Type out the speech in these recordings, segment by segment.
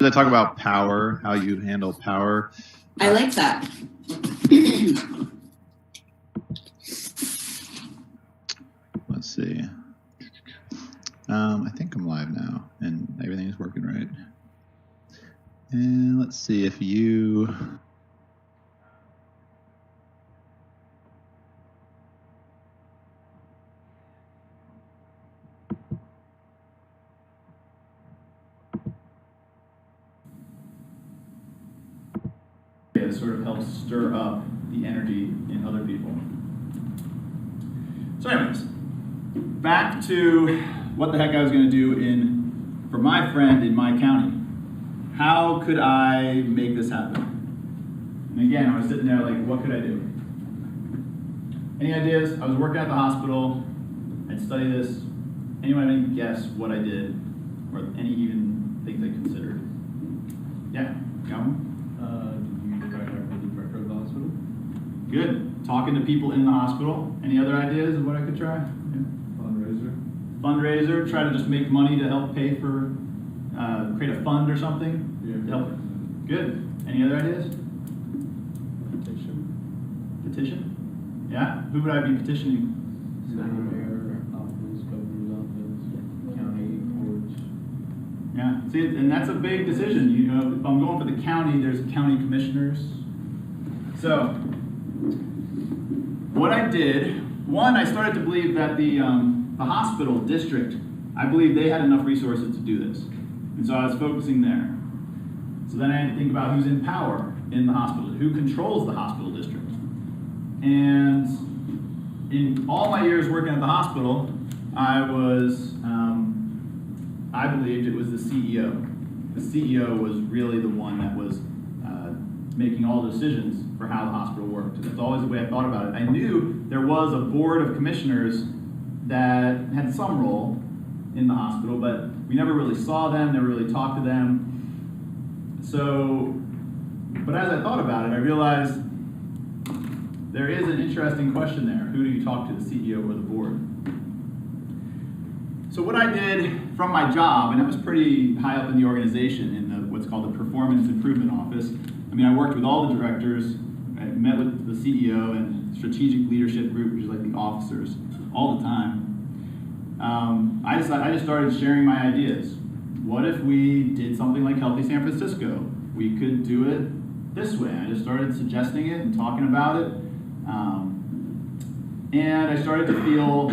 to talk about power, how you handle power. I like that. Let's see. I think I'm live now, and everything's working right. And let's see if you... It sort of helps stir up the energy in other people. So anyways, back to what the heck I was going to do for my friend in my county. How could I make this happen? And again, I was sitting there like, what could I do? Any ideas? I was working at the hospital. I'd study this. Anyone have any guess what I did? Or any even things I considered? Yeah, got one? Good. Talking to people in the hospital. Any other ideas of what I could try? Yeah. Fundraiser. Try to just make money to help pay for, create a fund or something. Yeah. To help. Good. Any other ideas? Petition? Yeah? Who would I be petitioning? Mayor office, governor's office, county courts. Yeah. See, and that's a big decision. You know, if I'm going for the county, there's county commissioners. So, what I did, one, I started to believe that the hospital district, I believe they had enough resources to do this. And so I was focusing there. So then I had to think about who's in power in the hospital, who controls the hospital district. And in all my years working at the hospital, I believed it was the CEO. The CEO was really the one that was making all the decisions for how the hospital worked. That's always the way I thought about it. I knew there was a board of commissioners that had some role in the hospital, but we never really saw them, never really talked to them. So, but as I thought about it, I realized there is an interesting question there. Who do you talk to, the CEO or the board? So what I did from my job, and I was pretty high up in the organization in what's called the Performance Improvement Office. I mean, I worked with all the directors, I met with the CEO and strategic leadership group, which is like the officers, all the time. I just started sharing my ideas. What if we did something like Healthy San Francisco? We could do it this way. I just started suggesting it and talking about it. And I started to feel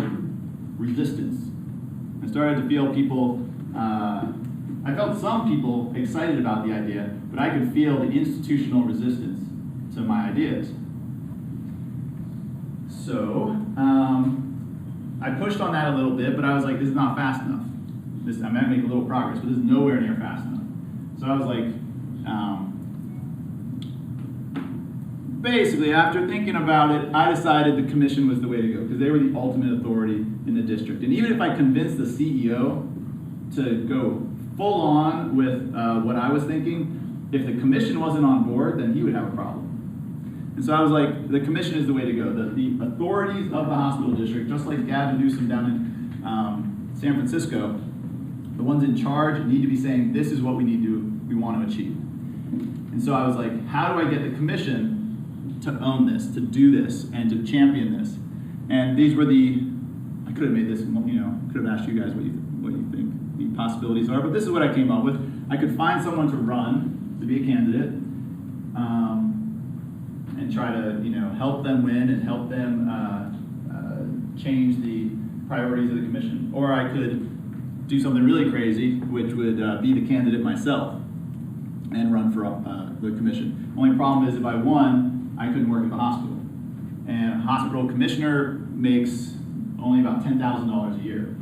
resistance. I started to feel people, I felt some people excited about the idea, but I could feel the institutional resistance to my ideas. So, I pushed on that a little bit, but I was like, this is not fast enough. I might make a little progress, but this is nowhere near fast enough. So I was like, basically, after thinking about it, I decided the commission was the way to go, because they were the ultimate authority in the district. And even if I convinced the CEO to go full on with what I was thinking, if the commission wasn't on board, then he would have a problem. And so I was like, the commission is the way to go. The authorities of the hospital district, just like Gavin Newsom down in San Francisco, the ones in charge need to be saying, this is what we want to achieve. And so I was like, how do I get the commission to own this, to do this, and to champion this? And these were I could have made this, could have asked you guys what you think the possibilities are, but this is what I came up with. I could find someone to run, to be a candidate, and try to, help them win and help them change the priorities of the commission. Or I could do something really crazy, which would be the candidate myself and run for the commission. Only problem is if I won, I couldn't work at the hospital. And a hospital commissioner makes only about $10,000 a year.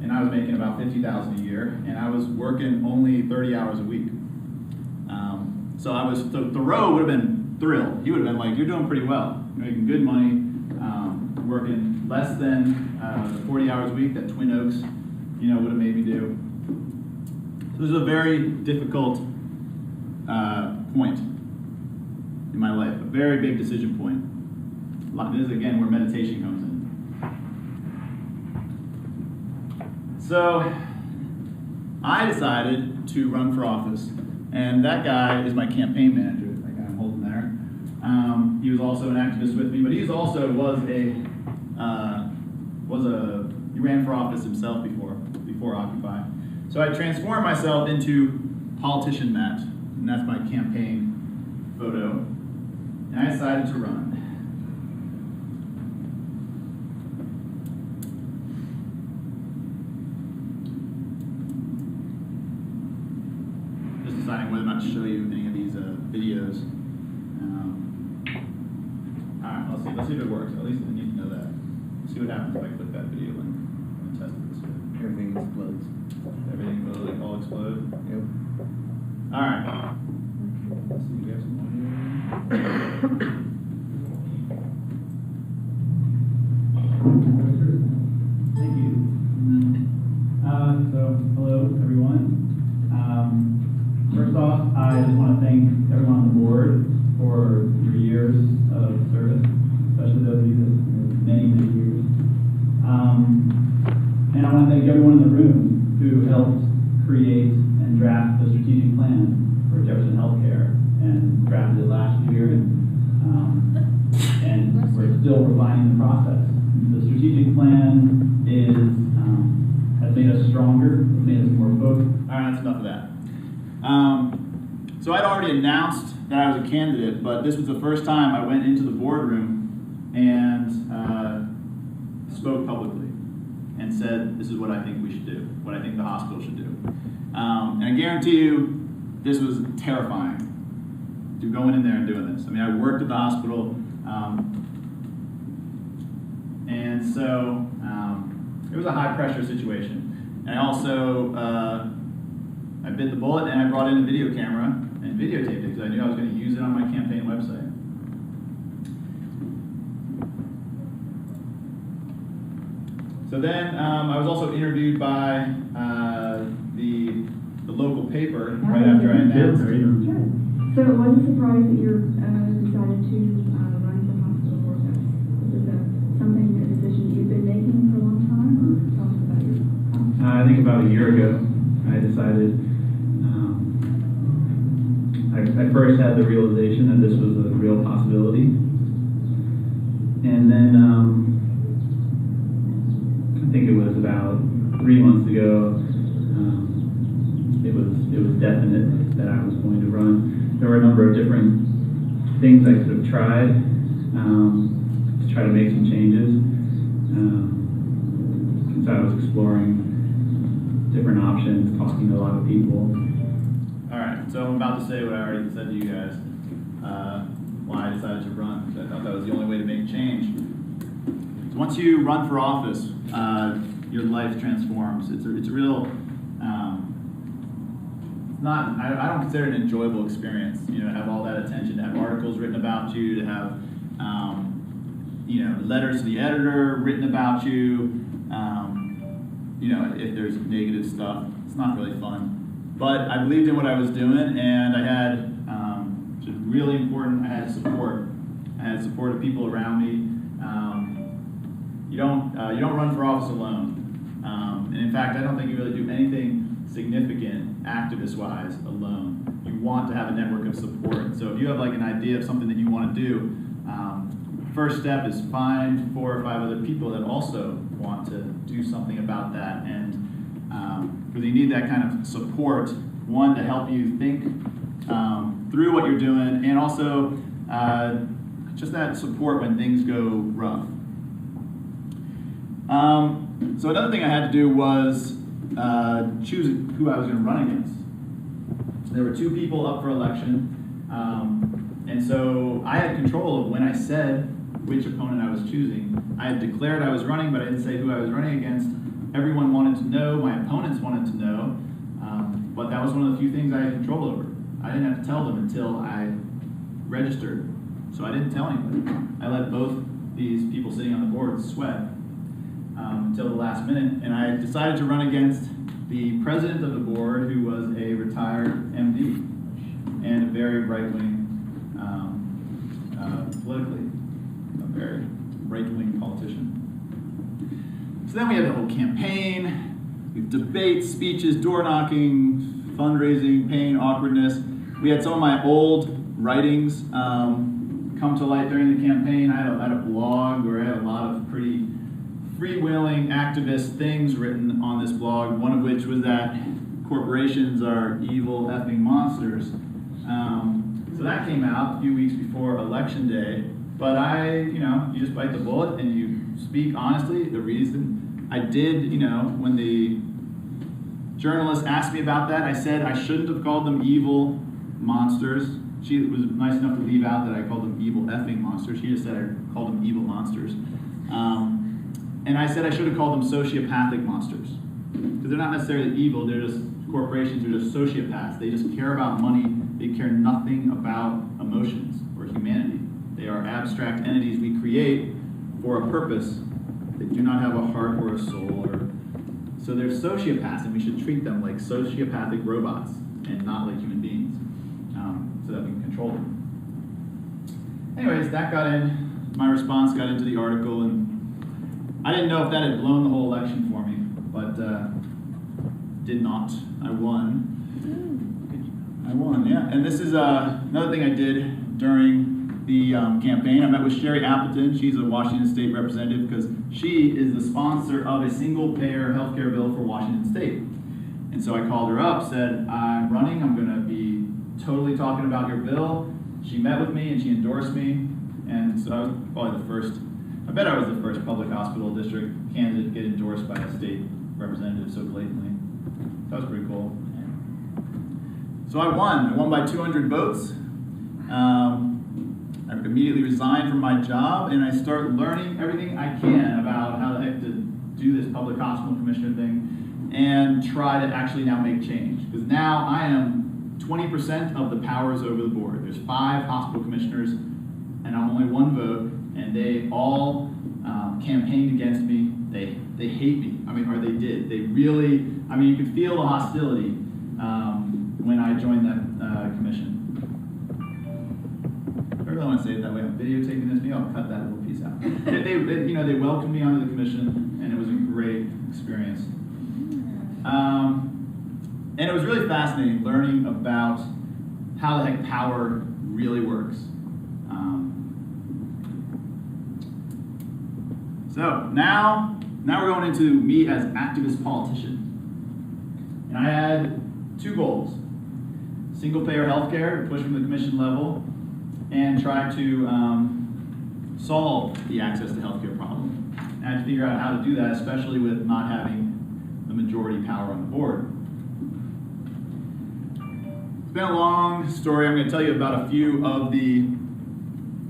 And I was making about $50,000 a year, and I was working only 30 hours a week. So Thoreau would have been thrilled. He would have been like, you're doing pretty well. You're making good money, working less than the 40 hours a week that Twin Oaks, would have made me do. So this is a very difficult point in my life, a very big decision point. This is, again, where meditation comes in. So I decided to run for office, and that guy is my campaign manager, that guy I'm holding there. He was also an activist with me, but he also he ran for office himself before Occupy. So I transformed myself into politician Matt, and that's my campaign photo, and I decided to run. Just deciding whether or not to show you any of these videos. All right, let's see if it works. At least I need to know that. Let's see what happens if I click that video link and test this. Everything explodes. Everything will like all explode. Yep. All right. Let's see, we have some audio. Thank you. So, hello everyone. First off, I just want to thank everyone on the board for your years of service, especially those of you that many years. And I want to thank everyone in the room who helped create and draft the strategic plan for Jefferson Healthcare and drafted it last year, and we're still refining the process. The strategic plan has made us stronger, has made us more focused. All right, that's enough of that. So I'd already announced that I was a candidate, but this was the first time I went into the boardroom and spoke publicly and said, this is what I think we should do, what I think the hospital should do. And I guarantee you, this was terrifying, to going in there and doing this. I mean, I worked at the hospital, and so it was a high pressure situation. And I also, I bit the bullet and I brought in a video camera and videotaped it because I knew I was going to use it on my campaign website. So then I was also interviewed by the local paper right after I announced. Sure. So it was a surprise that you decided to run for hospital workers. Was this something, a decision you've been making for a long time, or tell us about your I think about a year ago, I decided. I first had the realization that this was a real possibility, and then I think it was about 3 months ago. It was definite that I was going to run. There were a number of different things I could have tried to try to make some changes. Since I was exploring different options, talking to a lot of people. All right, so I'm about to say what I already said to you guys. Why I decided to run, because I thought that was the only way to make change. So once you run for office, your life transforms. It's a real, I don't consider it an enjoyable experience, you know, to have all that attention, to have articles written about you, to have, you know, letters to the editor written about you. You know, if there's negative stuff, it's not really fun. But I believed in what I was doing, and I had, which is really important, I had support. I had support of people around me. You don't run for office alone. And in fact, I don't think you really do anything significant, activist-wise, alone. You want to have a network of support. So if you have like an idea of something that you want to do, first step is find 4 or 5 other people that also want to do something about that, and because you need that kind of support, one, to help you think through what you're doing, and also just that support when things go rough. So another thing I had to do was choose who I was going to run against. There were 2 people up for election, and so I had control of when I said which opponent I was choosing. I had declared I was running, but I didn't say who I was running against. Everyone wanted to know, my opponents wanted to know, but that was one of the few things I had control over. I didn't have to tell them until I registered, so I didn't tell anybody. I let both these people sitting on the board sweat until the last minute, and I decided to run against the president of the board, who was a retired MD and a very right-wing, politically, a very right-wing politician. So then we had the whole campaign. We have debates, speeches, door knocking, fundraising, pain, awkwardness. We had some of my old writings come to light during the campaign. I had a blog where I had a lot of pretty freewheeling activist things written on this blog, one of which was that corporations are evil effing monsters. So that came out a few weeks before Election Day. But you just bite the bullet and you speak honestly. The reason I did, when the journalist asked me about that, I said I shouldn't have called them evil monsters. She was nice enough to leave out that I called them evil effing monsters. She just said I called them evil monsters. And I said I should have called them sociopathic monsters. Because they're not necessarily evil, they're just corporations, they're just sociopaths. They just care about money, they care nothing about emotions or humanity. They are abstract entities we create for a purpose. They do not have a heart or a soul. So they're sociopaths, and we should treat them like sociopathic robots and not like human beings, so that we can control them. Anyways, that got in, my response got into the article, and I didn't know if that had blown the whole election for me, but did not. I won. Yeah. And this is another thing I did during the campaign. I met with Sherry Appleton. She's a Washington State representative because she is the sponsor of a single-payer healthcare bill for Washington State. And so I called her up, said, I'm running, I'm going to be totally talking about your bill. She met with me and she endorsed me. And so I was probably I bet I was the first public hospital district candidate to get endorsed by a state representative so blatantly. That was pretty cool. So I won by 200 votes. I immediately resigned from my job and I started learning everything I can about how the heck to do this public hospital commissioner thing and try to actually now make change. Because now I am 20% of the powers over the board. There's 5 hospital commissioners and I'm only 1 vote, and they all campaigned against me. They hate me. Or they did. They really, you could feel the hostility when I joined that commission. I really want to say it that way. I'm videotaping this. Maybe I'll cut that little piece out. They welcomed me onto the commission, and it was a great experience. And it was really fascinating learning about how the heck power really works. So now we're going into me as activist politician. And I had 2 goals: single-payer healthcare, push from the commission level, and try to solve the access to healthcare problem. And I had to figure out how to do that, especially with not having the majority power on the board. It's been a long story. I'm going to tell you about a few of the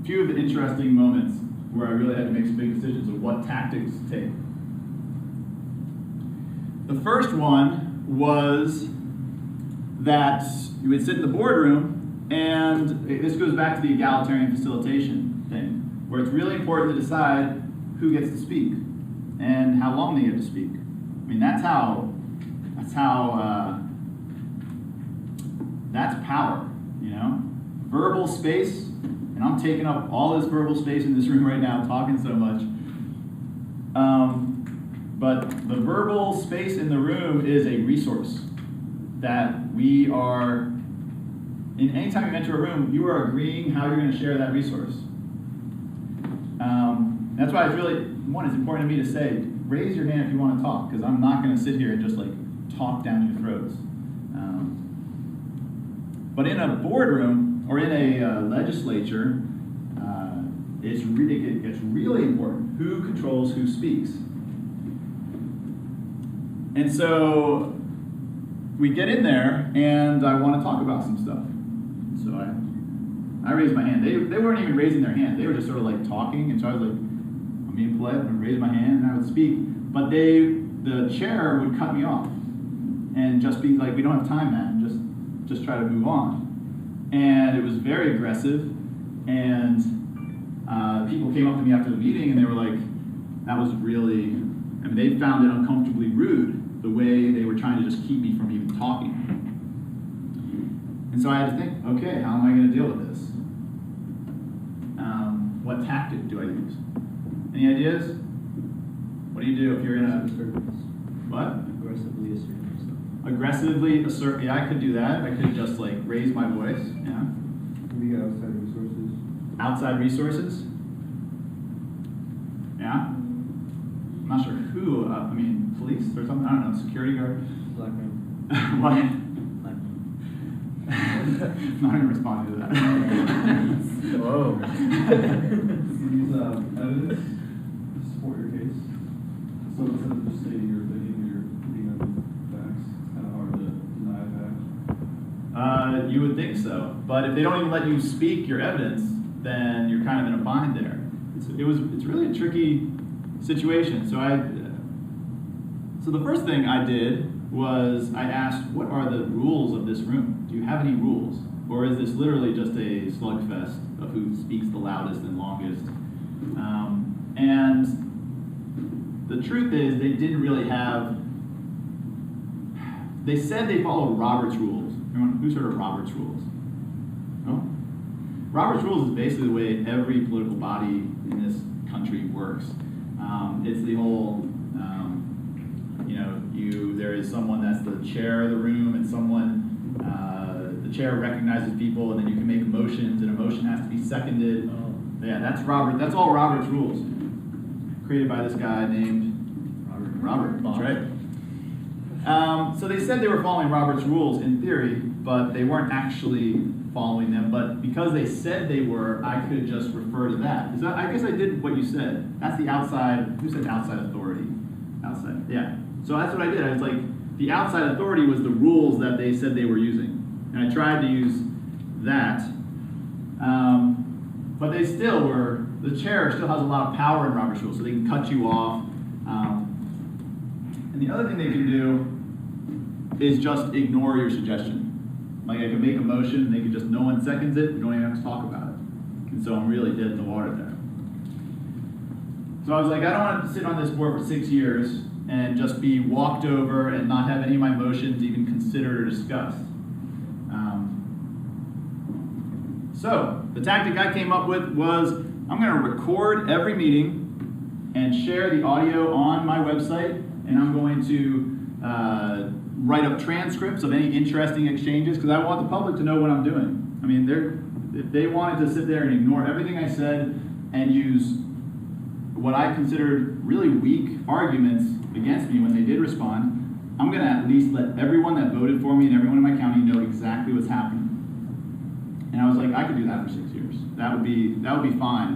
interesting moments where I really had to make some big decisions of what tactics to take. The first one was that you would sit in the boardroom, and this goes back to the egalitarian facilitation thing, where it's really important to decide who gets to speak and how long they get to speak. That's power, Verbal space, and I'm taking up all this verbal space in this room right now, talking so much. But the verbal space in the room is a resource that we are, anytime you enter a room, you are agreeing how you're going to share that resource. That's why it's important to me to say, raise your hand if you want to talk, because I'm not going to sit here and just talk down your throats. But in a boardroom or in a legislature, it gets really important who controls who speaks. And so we get in there, and I want to talk about some stuff. So I raised my hand. They weren't even raising their hand. They were just sort of talking, and so I was I'm being polite, I'm going to raise my hand, and I would speak. But the chair would cut me off and just be like, we don't have time, man. Just try to move on. And it was very aggressive, and people came up to me after the meeting, and they were like, that was really, they found it uncomfortably rude, the way they were trying to just keep me from even talking. And so I had to think, okay, how am I going to deal with this? What tactic do I use? Any ideas? What do you do if you're in a... What? aggressively asserting yourself. Aggressively assert, yeah, I could do that. I could just like raise my voice, yeah. Maybe outside resources. Outside resources. Yeah. I'm not sure who, I mean, police or something, I don't know, security guard. Black man. What? Black man. I'm not even responding to that. Whoa. Use evidence to support your case. So instead of just stating your opinion, you're putting on facts. It's kind of hard to deny facts. You would think so, but if they don't even let you speak your evidence, then you're kind of in a bind there. It's really a tricky situation. So the first thing I did was I asked, what are the rules of this room? Do you have any rules? Or is this literally just a slugfest of who speaks the loudest and longest? And the truth is, they didn't really have, they said they followed Robert's rules. Everyone, who's heard of Robert's rules? No? Robert's rules is basically the way every political body in this country works. It's the whole, there is someone that's the chair of the room, and someone, the chair recognizes people, and then you can make motions, and a motion has to be seconded. Oh. Yeah, that's all Robert's rules. Created by this guy named Robert. That's right. So they said they were following Robert's rules in theory, but they weren't actually following them. But because they said they were, I could just refer to that. I guess I did what you said. That's the outside. Who said outside authority? Outside. Yeah. So that's what I did. I was like, the outside authority was the rules that they said they were using, and I tried to use that. But they still were. The chair still has a lot of power in Robert's rules, so they can cut you off. And the other thing they can do is just ignore your suggestion. Like I could make a motion, and they could just, no one seconds it, we don't even have to talk about it. And so I'm really dead in the water there. So I was like, I don't want to sit on this board for 6 years and just be walked over and not have any of my motions even considered or discussed. So the tactic I came up with was, I'm going to record every meeting and share the audio on my website, and I'm going to write up transcripts of any interesting exchanges, because I want the public to know what I'm doing. I mean, if they wanted to sit there and ignore everything I said and use what I considered really weak arguments against me when they did respond, I'm going to at least let everyone that voted for me and everyone in my county know exactly what's happening. And I was like, I could do that for 6 years. That would be fine.